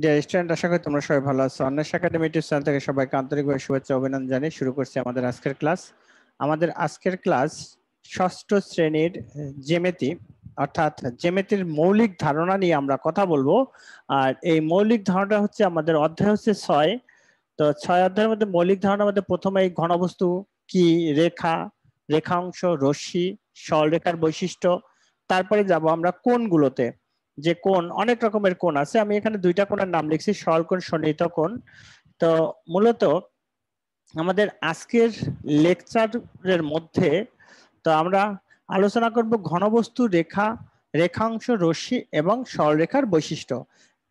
Dear student, আশা করি তোমরা সবাই ভালো আছো। অন্বেষা একাডেমি ইউটিউব চ্যানেল থেকে সবাইকে আন্তরিকভাবে শুভেচ্ছা অভিনন্দন জানিয়ে শুরু করছি আমাদের আজকের ক্লাস। আমাদের আজকের ক্লাস ষষ্ঠ শ্রেণীর জ্যামিতি, অর্থাৎ জ্যামিতির মৌলিক ধারণা নিয়ে আমরা কথা বলবো। আর এই মৌলিক ধারণা হচ্ছে আমাদের অধ্যায় হচ্ছে 6। তো 6 অধ্যায়ের মধ্যে মৌলিক ধারণার মধ্যে প্রথমে এই ঘনবস্তু কি, রেখা, রেখাংশ, রশ্মি, সরলরেখার বৈশিষ্ট্য। তারপরে যাব আমরা কোণগুলোতে, যে কোণ অনেক রকমের কোণ আছে। আমি এখানে দুইটা কোণের নাম লিখছি, সরলকোণ, সন্নিহিত কোণ। তো মূলত আমাদের আজকের লেকচারের মধ্যে তো আমরা আলোচনা করব ঘনবস্তু, রেখা, রেখাংশ, রশ্মি এবং সরলরেখার বৈশিষ্ট্য।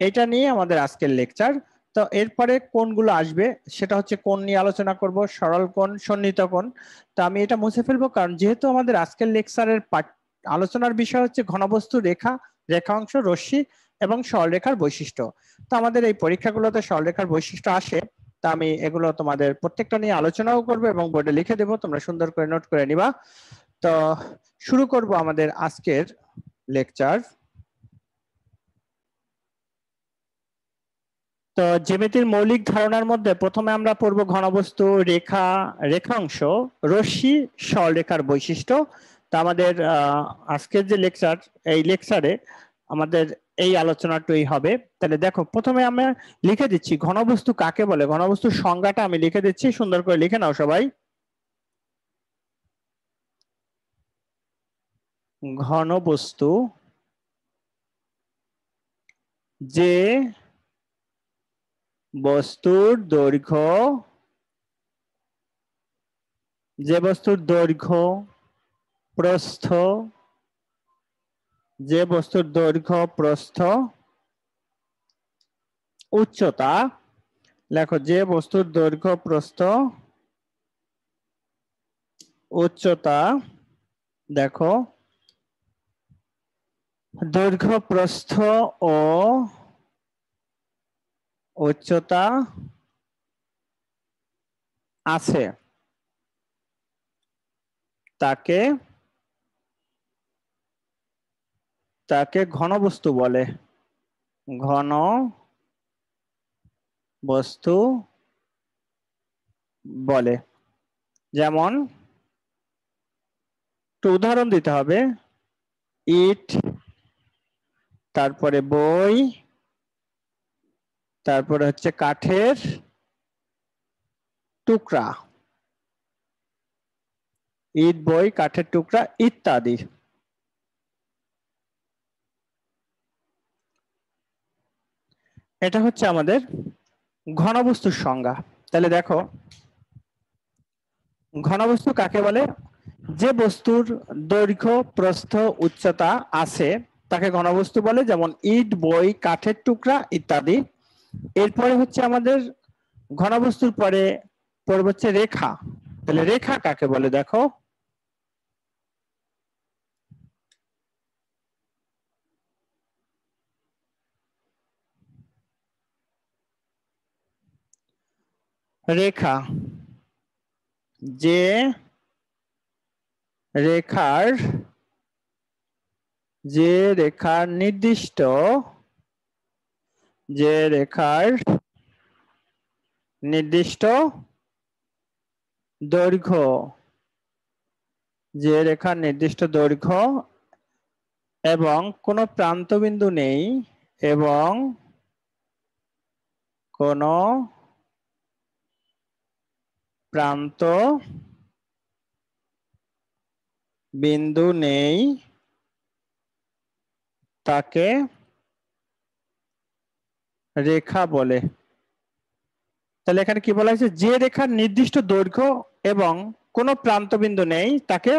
এটা নিয়ে আমাদের আজকের লেকচার। তো এরপরে কোণগুলো আসবে, সেটা হচ্ছে কোণ নিয়ে আলোচনা করব, সরল কোণ, সন্নিহিত কোণ। তো আমি এটা মুছে ফেলবো, কারণ যেহেতু আমাদের আজকের লেকচারের আলোচনার বিষয় হচ্ছে ঘনবস্তু, রেখা, রেখাংশ, রশ্মি এবং সরলরেখার বৈশিষ্ট্য। তো আমাদের এই পরীক্ষাগুলোতে সরলরেখার বৈশিষ্ট্য আসে। তা আমি এগুলো তোমাদের প্রত্যেকটা নিয়ে আলোচনাও করবো এবং বোর্ডে লিখে দেবো, তোমরা সুন্দর করে নোট করে নিবা। তো শুরু করব আমাদের আজকের লেকচার। তো জ্যামিতির মৌলিক ধারণার মধ্যে প্রথমে আমরা পড়ব ঘনবস্তু, রেখা, রেখাংশ, রশ্মি, সরলরেখার বৈশিষ্ট্য। তা আমাদের আজকের যে লেকচার, এই লেকচারে আমাদের এই আলোচনাটাই হবে। তাহলে দেখো, প্রথমে আমরা লিখে দিচ্ছি ঘনবস্তু কাকে বলে। ঘনবস্তুর সংজ্ঞাটা আমি লিখে দিচ্ছি, সুন্দর করে লিখে নাও সবাই। ঘনবস্তু যে বস্তুর দৈর্ঘ্য, প্রস্থ, যে বস্তুর দৈর্ঘ্য, প্রস্থ, উচ্চতা। লেখো, যে বস্তুর দৈর্ঘ্য, প্রস্থ, উচ্চতা। দেখো, দৈর্ঘ্য, প্রস্থ ও উচ্চতা আছে, তাকে ঘনবস্তু বলে। ঘন বস্তু বলে। যেমন একটু উদাহরণ দিতে হবে। ইট, তারপরে বই, তারপরে হচ্ছে কাঠের টুকরা। ইট, বই, কাঠের টুকরা ইত্যাদি। এটা হচ্ছে আমাদের ঘনবস্তুর সংজ্ঞা। তাহলে দেখো, ঘনবস্তু কাকে বলে? যে বস্তুর দৈর্ঘ্য, প্রস্থ, উচ্চতা আছে তাকে ঘনবস্তু বলে, যেমন ইট, বই, কাঠের টুকরা ইত্যাদি। এরপরে হচ্ছে আমাদের ঘনবস্তুর পরে পড়বে হচ্ছে রেখা। তাহলে রেখা কাকে বলে? দেখো, রেখা যে রেখার নির্দিষ্ট দৈর্ঘ্য, এবং কোনো প্রান্তবিন্দু নেই, তাকে রেখা বলে। তাহলে এখানে কি বলা হয়েছে? যে রেখার নির্দিষ্ট দৈর্ঘ্য এবং কোনো প্রান্তবিন্দু নেই তাকে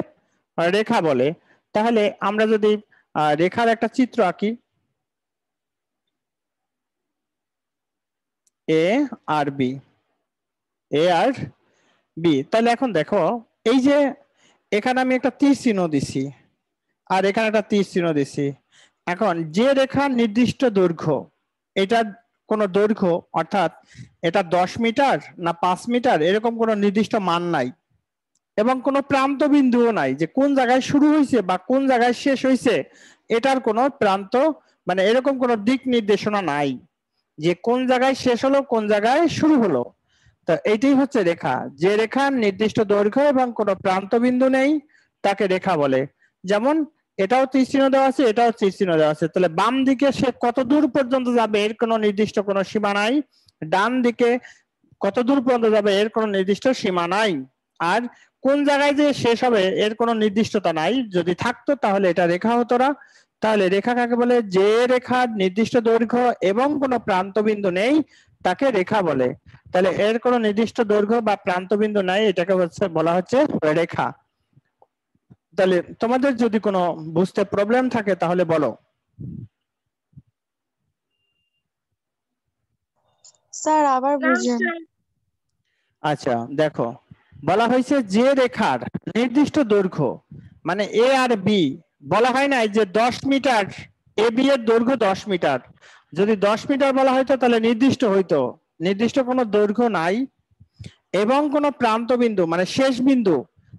রেখা বলে। তাহলে আমরা যদি রেখার একটা চিত্র আঁকি, এ আর বি, তাহলে এখন দেখো, এই যে এখানে আমি একটা তীর চিহ্ন দিছি আর এখানে একটা তীর চিহ্ন দিছি। এখন যে রেখার নির্দিষ্ট দৈর্ঘ্য, এটা কোন দৈর্ঘ্য, অর্থাৎ এটা 10 মিটার না 5 মিটার, এরকম কোন নির্দিষ্ট মান নাই, এবং কোনো প্রান্ত বিন্দুও নাই যে কোন জায়গায় শুরু হয়েছে বা কোন জায়গায় শেষ হয়েছে, এটার কোনো প্রান্ত মানে এরকম কোনো দিক নির্দেশনা নাই। যে কোন জায়গায় শেষ হলো কোন জায়গায় শুরু হলো। তো এইটাই হচ্ছে রেখা। যে রেখার নির্দিষ্ট দৈর্ঘ্য এবং কোনো প্রান্ত বিন্দু নেই তাকে রেখা বলে। যেমন এটাও তীর চিহ্ন দেওয়া আছে, এটাও তীর চিহ্ন দেওয়া আছে, তাহলে বাম দিকে সে কত দূর পর্যন্ত যাবে এর কোনো নির্দিষ্ট কোনো সীমা নাই, ডান দিকে কত দূর পর্যন্ত যাবে এর কোনো নির্দিষ্ট সীমা নাই, আর কোন জায়গায় যে শেষ হবে এর কোনো নির্দিষ্টতা নাই। যদি থাকতো তাহলে এটা রেখা হতো না। তাহলে রেখা কাকে বলে? যে রেখার নির্দিষ্ট দৈর্ঘ্য এবং কোনো প্রান্ত বিন্দু নেই তাকে রেখা বলে। তাহলে এর কোনো নির্দিষ্ট দৈর্ঘ্য বা প্রান্ত বিন্দু নাই, এটাকে বলা হচ্ছে রেখা। তাহলে তোমাদের যদি কোনো বুঝতে প্রবলেম থাকে তাহলে বলো। স্যার আবার বুঝেন। আচ্ছা দেখো, বলা হয়েছে যে রেখার নির্দিষ্ট দৈর্ঘ্য মানে এ আর বি, বলা হয় না যে 10 মিটার, এ বি এর দৈর্ঘ্য 10 মিটার। যদি 10 মিটার বলা হয়তো তাহলে নির্দিষ্ট হইতো, নির্দিষ্ট কোনো দৈর্ঘ্য নাই এবং কোনো প্রান্ত বিন্দু মানে শেষ বিন্দু,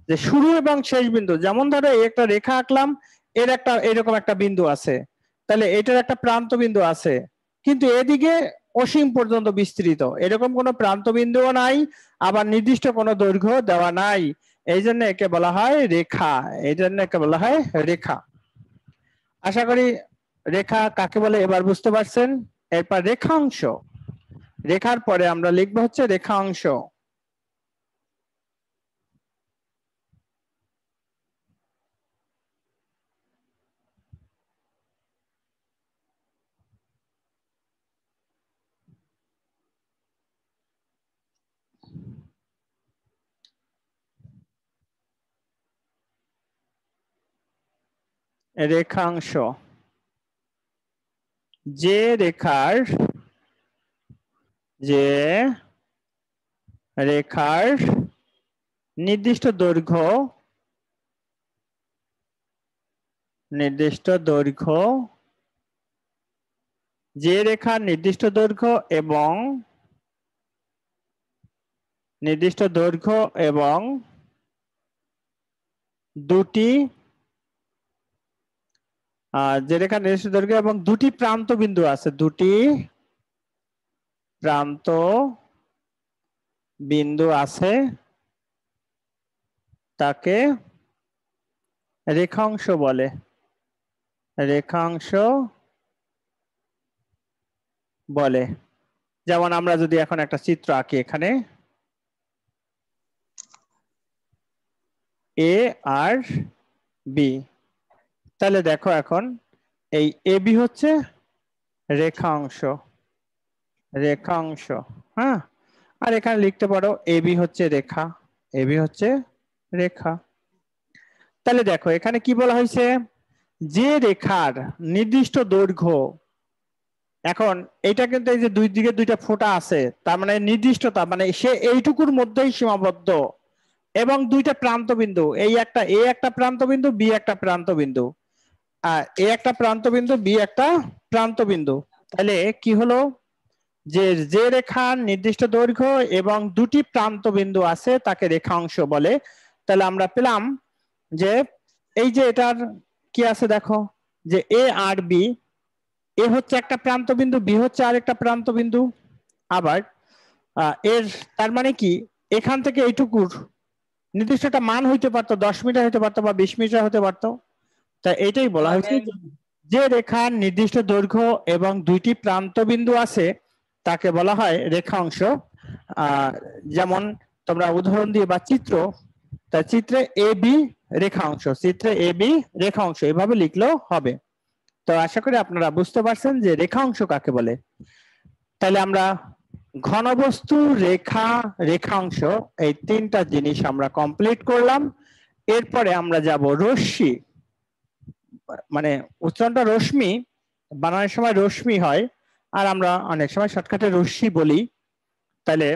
যে শুরু এবং শেষ বিন্দু, যেমন ধরো একটা রেখা আঁকলাম, এর একটা এরকম একটা বিন্দু আছে, তাহলে এটার একটা প্রান্ত বিন্দু আছে, কিন্তু এদিকে অসীম পর্যন্ত বিস্তৃত, এরকম কোনো প্রান্ত বিন্দুও নাই, আবার নির্দিষ্ট কোনো দৈর্ঘ্য দেওয়া নাই, এই জন্য একে বলা হয় রেখা। এই জন্য একে বলা হয় রেখা। আশা করি রেখা কাকে বলে এবার বুঝতে পারছেন। এরপর রেখাংশ, রেখার পরে আমরা লিখবো হচ্ছে রেখাংশ। রেখাংশ, যে রেখার নির্দিষ্ট দৈর্ঘ্য যে রেখার নির্দিষ্ট দৈর্ঘ্য এবং দুটি যে রেখার নির্দিষ্ট দৈর্ঘ্য এবং দুটি প্রান্ত বিন্দু আছে, দুটি প্রান্ত বিন্দু আছে, তাকে রেখাংশ বলে। রেখাংশ বলে। যেমন আমরা যদি এখন একটা চিত্র আঁকি, এখানে এ আর বি, তাহলে দেখো এখন এই এ বি হচ্ছে রেখাংশ, রেখাংশ। হ্যাঁ, আর এখানে লিখতে পারো এ বি হচ্ছে রেখা, এ বি হচ্ছে রেখা। তাহলে দেখো এখানে কি বলা হয়েছে, যে রেখার নির্দিষ্ট দৈর্ঘ্য, এখন এটা কিন্তু এই যে দুই দিকে দুইটা ফোঁটা আছে, তার মানে নির্দিষ্টতা, মানে সে এইটুকুর মধ্যেই সীমাবদ্ধ, এবং দুইটা প্রান্ত বিন্দু, এই একটা এ একটা প্রান্ত বিন্দু, বি একটা প্রান্ত বিন্দু, আর এ একটা প্রান্ত বিন্দু, বি একটা প্রান্ত বিন্দু। তাহলে কি হলো, যে যে রেখার নির্দিষ্ট দৈর্ঘ্য এবং দুটি প্রান্ত বিন্দু আছে তাকে রেখাংশ বলে। তাহলে আমরা পেলাম যে এই যে এটার কি আছে দেখো, যে এ আর বি, এ হচ্ছে একটা প্রান্ত বিন্দু, বি হচ্ছে আরেকটা প্রান্ত বিন্দু। আবার এর তার মানে কি, এখান থেকে এইটুকুর নির্দিষ্ট একটা মান হইতে পারতো, 10 মিটার হতে পারতো বা 20 মিটার হতে পারতো। তাই এটাই বলা হয়েছে যে রেখার নির্দিষ্ট দৈর্ঘ্য এবং দুইটি প্রান্ত বিন্দু আছে তাকে বলা হয় রেখাংশ। যেমন তোমরা উদাহরণ দিয়ে বা চিত্র, তাই চিত্রে এ বি রেখাংশ, চিত্রে এ বি রেখাংশ এভাবে লিখলেও হবে। তো আশা করি আপনারা বুঝতে পারছেন যে রেখাংশ কাকে বলে। তাহলে আমরা ঘনবস্তু, রেখা, রেখাংশ এই তিনটা জিনিস আমরা কমপ্লিট করলাম। এরপরে আমরা যাব রশ্মি, মানে উচ্চারণটা রশ্মি, বানানোর সময় রশ্মি হয়, আর আমরা অনেক সময় শর্টকাটে রশ্মি বলি, তাহলে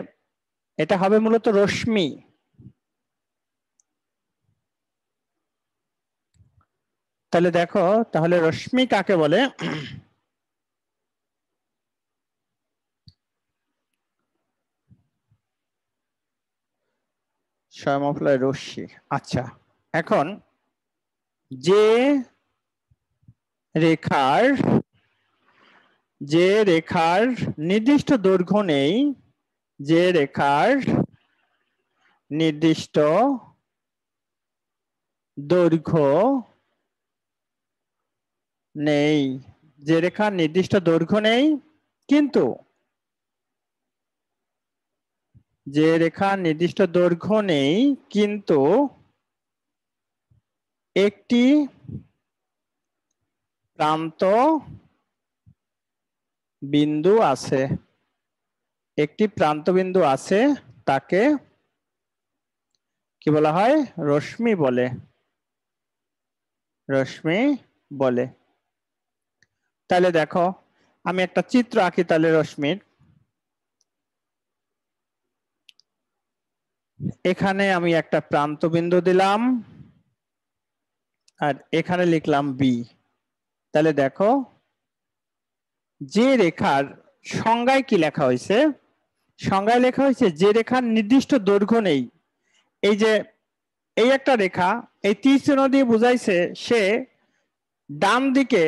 এটা হবে মূলত রশ্মি। তাহলে দেখো, তাহলে রশ্মি কাকে বলে। স্বয়ংফলায় রশ্মি। আচ্ছা, এখন যে রেখার যে রেখার নির্দিষ্ট দৈর্ঘ্য নেই, যে রেখার নির্দিষ্ট দৈর্ঘ্য নেই, যে রেখার নির্দিষ্ট দৈর্ঘ্য নেই কিন্তু যে রেখার নির্দিষ্ট দৈর্ঘ্য নেই কিন্তু একটি প্রান্ত বিন্দু আছে, একটি প্রান্ত বিন্দু আছে, তাকে কি বলা হয়? রশ্মি বলে, রশ্মি বলে। তাহলে দেখো আমি একটা চিত্র আঁকি তাহলে রশ্মির। এখানে আমি একটা প্রান্ত বিন্দু দিলাম আর এখানে লিখলাম বি। তাহলে দেখো যে রেখার সংজ্ঞায় কি লেখা হয়েছে, সংজ্ঞায় লেখা হয়েছে যে রেখার নির্দিষ্ট দৈর্ঘ্য নেই। এই যে এই একটা রেখা, এই তীর চিহ্ন দিয়ে বুঝাইছে সে ডান দিকে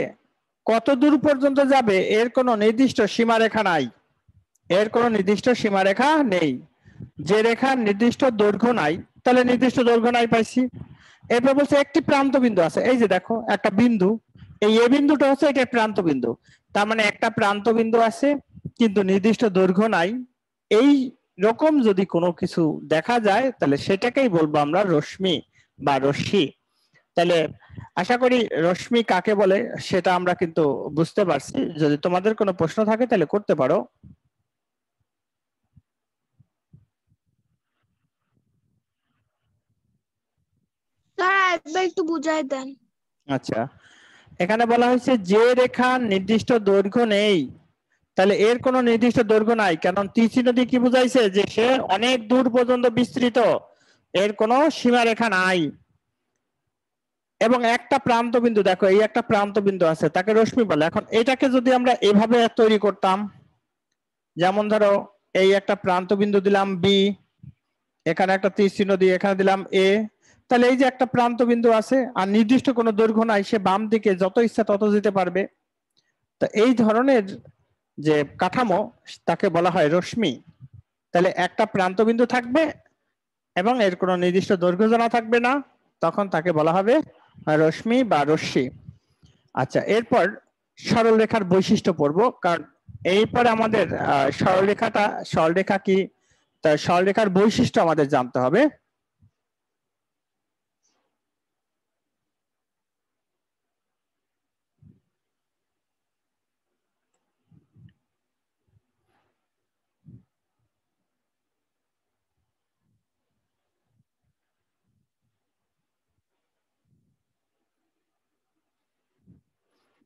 কত দূর পর্যন্ত যাবে এর কোনো নির্দিষ্ট সীমারেখা নাই, এর কোনো নির্দিষ্ট সীমারেখা নেই। যে রেখার নির্দিষ্ট দৈর্ঘ্য নাই, তাহলে নির্দিষ্ট দৈর্ঘ্য নাই পাইছি। এরপর বলছে একটি প্রান্ত বিন্দু আছে, এই যে দেখো একটা বিন্দু, এই এ বিন্দুটা হচ্ছে এটা প্রান্ত বিন্দু, তার মানে একটা প্রান্ত বিন্দু আছে কিন্তু নির্দিষ্ট দৈর্ঘ্য নাই। এই রকম যদি কোনো কিছু দেখা যায় তাহলে সেটাকেই বলবো আমরা রশ্মি বা রশ্মি। তাহলে আশা করি রশ্মি কাকে বলে সেটা আমরা কিন্তু বুঝতে পারছি। যদি তোমাদের কোনো প্রশ্ন থাকে তাহলে করতে পারো। স্যার একবার একটু বুঝাই দেন। আচ্ছা, এখানে বলা হয়েছে যে রেখার নির্দিষ্ট দৈর্ঘ্য নেই, তাহলে এর কোনো নির্দিষ্ট দৈর্ঘ্য নাই, কারণ তীর চিহ্ন দিয়ে কি বুঝাইছে যে সে অনেক দূর পর্যন্ত বিস্তৃত, এর কোনো সীমারেখা নাই। এবং একটা প্রান্ত বিন্দু, দেখো এই একটা প্রান্ত বিন্দু আছে, তাকে রশ্মি বলে। এখন এটাকে যদি আমরা এভাবে তৈরি করতাম, যেমন ধরো এই একটা প্রান্ত বিন্দু দিলাম বি, এখানে একটা তীর চিহ্ন দিয়ে এখানে দিলাম এ, তাহলে এই যে একটা প্রান্ত বিন্দু আছে আর নির্দিষ্ট কোনো দৈর্ঘ্য নাই, সে বাম দিকে যত ইচ্ছা তত যেতে পারবে। তো এই ধরনের যে কাঠামো তাকে বলা হয় রশ্মি। তাহলে একটা প্রান্ত বিন্দু থাকবে এবং এর কোনো নির্দিষ্ট দৈর্ঘ্য জানা থাকবে না, তখন তাকে বলা হবে রশ্মি বা রশ্মি। আচ্ছা, এরপর সরল রেখার বৈশিষ্ট্য পড়বো, কারণ এরপর আমাদের সরলরেখা কি, তার সরলরেখার বৈশিষ্ট্য আমাদের জানতে হবে।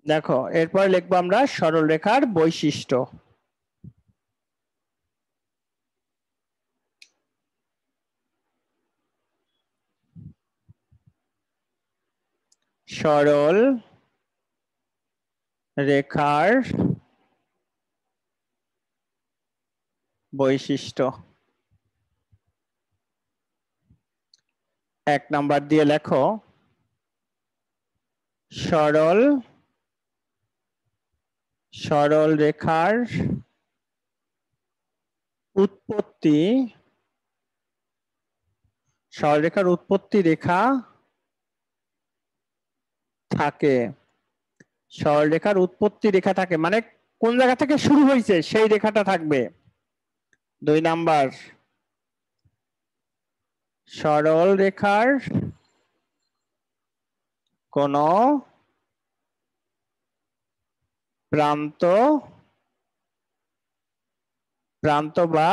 দেখো এরপর লিখবো আমরা সরল রেখার বৈশিষ্ট্য। সরল রেখার বৈশিষ্ট্য 1 নাম্বার দিয়ে লেখো সরল রেখার উৎপত্তি, সরলরেখার উৎপত্তি রেখা থাকে, সরলরেখার উৎপত্তি রেখা থাকে মানে কোন জায়গা থেকে শুরু হয়েছে সেই রেখাটা থাকবে। 2 নাম্বার, সরল রেখার কোন প্রান্ত বা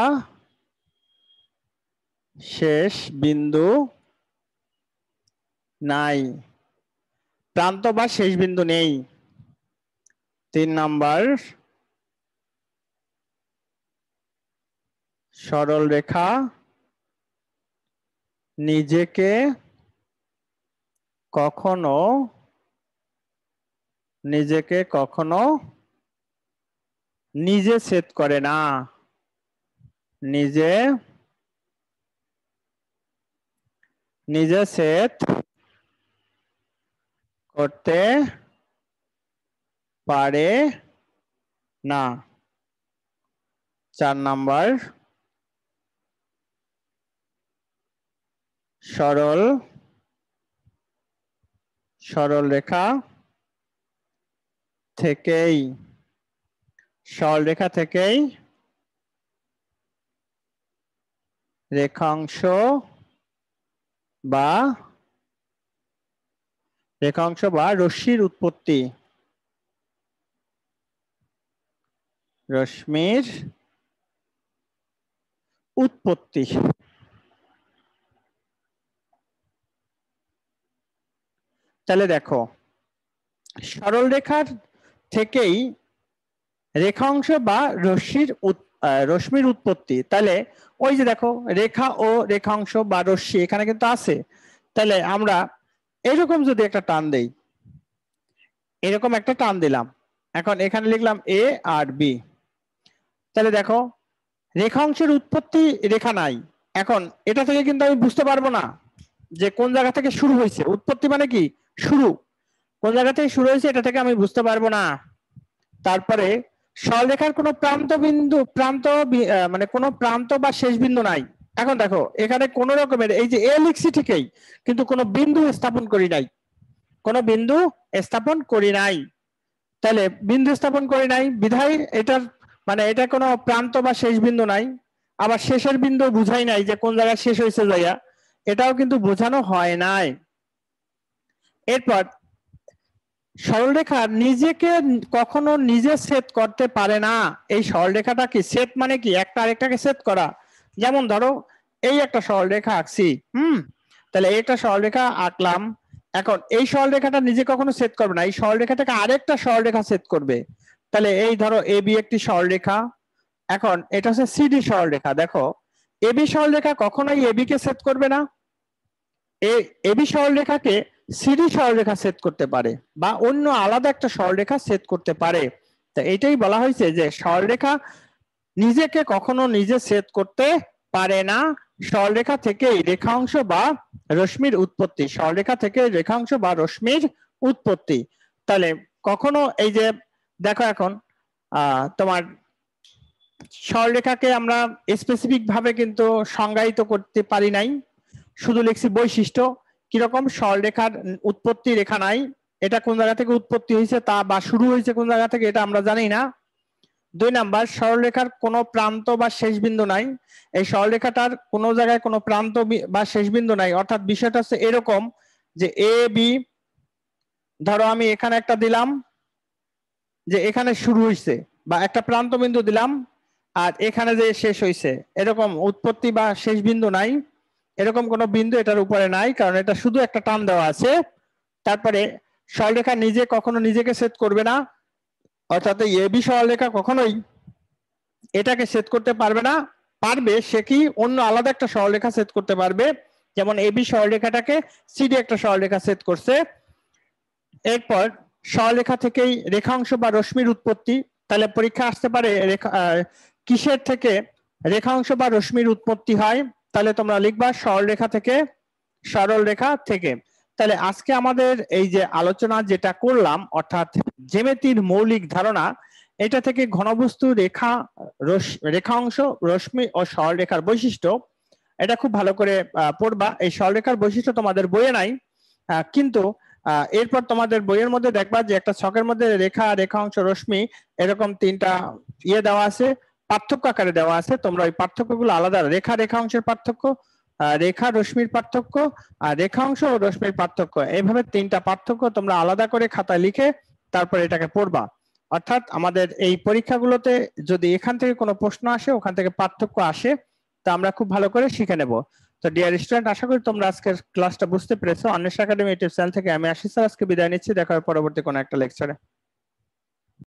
শেষ বিন্দু নাই, প্রান্ত বা শেষ বিন্দু নেই। 3 নাম্বার, সরল রেখা নিজেকে কখনো নিজে ছেদ করে না, নিজে ছেদ করতে পারে না। 4 নাম্বার সরল রেখা থেকেই রেখাংশ বা রশ্মির উৎপত্তি, তাহলে দেখো সরল রেখার থেকেই রেখাংশ বা রশ্মির উৎপত্তি, তাহলে ওই যে দেখো রেখা ও রেখাংশ বা রশ্মি এখানে কিন্তু আছে। তাহলে আমরা এরকম যদি একটা টান দেই, এরকম একটা টান দিলাম, এখন এখানে লিখলাম এ আর বি, তাহলে দেখো রেখাংশের উৎপত্তি রেখা নাই। এখন এটা থেকে কিন্তু আমি বুঝতে পারবো না যে কোন জায়গা থেকে শুরু হয়েছে। উৎপত্তি মানে কি শুরু, কোন জায়গা থেকে শুরু হয়েছে এটা থেকে আমি বুঝতে পারবো না। তারপরে সরলরেখার কোনো মানে কোনো প্রান্ত বা শেষ বিন্দু নাই। এখন দেখো এখানে কোন রকমের এই যে এ লিখছি ঠিকই, কিন্তু কোনো বিন্দু স্থাপন করি নাই, তাহলে বিন্দু স্থাপন করি নাই বিধায় এটার মানে এটা কোনো প্রান্ত বা শেষ বিন্দু নাই। আবার শেষের বিন্দু বুঝাই নাই যে কোন জায়গায় শেষ হয়েছে জায়গা, এটাও কিন্তু বোঝানো হয় নাই। এরপর সরলরেখা নিজেকে কখনো নিজে ছেদ করতে পারে না। এই সরলরেখাটা কি ছেদ মানে কি একটা আরেকটাকে ছেদ করা। যেমন ধরো এই একটা সরলরেখা আঁকছি, তাহলে একটা সরলরেখা আঁকলাম, এখন এই সরলরেখাটা নিজে কখনো ছেদ করবে না, এই সরলরেখাটাকে আরেকটা সরলরেখা ছেদ করবে। তাহলে এই ধরো এবি একটি সরলরেখা, এখন এটা হচ্ছে সিডি সরলরেখা। দেখো এবি সরলরেখা কখনোই এবি কে ছেদ করবে না, এবি সরলরেখাকে সিডি সরলরেখা ছেদ করতে পারে বা অন্য আলাদা একটা সরলরেখা ছেদ করতে পারে। তা এটাই বলা হয়েছে যে সরলরেখা নিজেকে কখনো নিজে ছেদ করতে পারে না, সরলরেখা থেকেই রেখাংশ বা রশ্মির উৎপত্তি, সরলরেখা থেকে রেখাংশ বা রশ্মির উৎপত্তি। তাহলে কখনো এই যে দেখো এখন তোমার সরলরেখাকে আমরা স্পেসিফিক ভাবে কিন্তু সংজ্ঞায়িত করতে পারি নাই, শুধু লিখছি বৈশিষ্ট্য। কিরকম সরলরেখার উৎপত্তি রেখা নাই, এটা কোন জায়গা থেকে উৎপত্তি হয়েছে তা বা শুরু হয়েছে কোন জায়গা থেকে এটা আমরা জানি না। 2 নাম্বার সরলরেখার কোনো প্রান্ত বা শেষ বিন্দু নাই, এই সরলরেখাটার কোনো জায়গায় কোনো প্রান্ত বা শেষ বিন্দু নাই। অর্থাৎ বিষয়টা হচ্ছে এরকম যে এ বি, ধরো আমি এখানে একটা দিলাম যে এখানে শুরু হয়েছে বা একটা প্রান্ত বিন্দু দিলাম আর এখানে যে শেষ হয়েছে, এরকম উৎপত্তি বা শেষ বিন্দু নাই, এরকম কোনো বিন্দু এটার উপরে নাই, কারণ এটা শুধু একটা টান দেওয়া আছে। তারপরে সরলরেখা নিজে কখনো নিজেকে ছেদ করবে না, অর্থাৎ এই এবি সরলরেখা কখনোই এটাকে ছেদ করতে পারবে না। পারবে সে কি অন্য আলাদা একটা সরলরেখা ছেদ করতে পারবে, যেমন এবি সরলরেখাটাকে সিডি একটা সরলরেখা ছেদ করছে। এরপর সরলরেখা থেকেই রেখাংশ বা রশ্মির উৎপত্তি, তাহলে পরীক্ষা আসতে পারে কিসের থেকে রেখাংশ বা রশ্মির উৎপত্তি হয়, তাহলে তোমরা লিখবা সরলরেখা থেকে। তাহলে আজকে আমাদের এই যে আলোচনা যেটা করলাম, অর্থাৎ জ্যামিতির মৌলিক ধারণা, এটা থেকে ঘনবস্তু রেখাংশ রশ্মি ও সরলরেখার বৈশিষ্ট্য, এটা খুব ভালো করে পড়বা। এই সরলরেখার বৈশিষ্ট্য তোমাদের বইয়ে নাই, কিন্তু এরপর তোমাদের বইয়ের মধ্যে দেখবা যে একটা ছকের মধ্যে রেখা, রেখাংশ, রশ্মি এরকম 3টা দেওয়া আছে, পার্থক্য আকারে দেওয়া আছে। তোমরা ওই পার্থক্যগুলো আলাদা, রেখা রেখাংশের পার্থক্য, রেখা রশ্মির পার্থক্য আর রেখাংশ ও রশ্মির পার্থক্য, এইভাবে 3টা পার্থক্য তোমরা আলাদা করে খাতায় লিখে তারপর এটাকে পড়বা। অর্থাৎ আমাদের এই পরীক্ষাগুলোতে যদি এখান থেকে কোনো প্রশ্ন আসে, ওখান থেকে পার্থক্য আসে, তা আমরা খুব ভালো করে শিখে নেব। তো ডিয়ার স্টুডেন্ট, আশা করি তোমরা আজকের ক্লাসটা বুঝতে পেরেছো। অন্বেষা একাডেমি ইউটিউব চ্যানেল থেকে আমি আশিস স্যার আজকে বিদায় নিচ্ছি, দেখা হবে পরবর্তী কোনো একটা লেকচারে।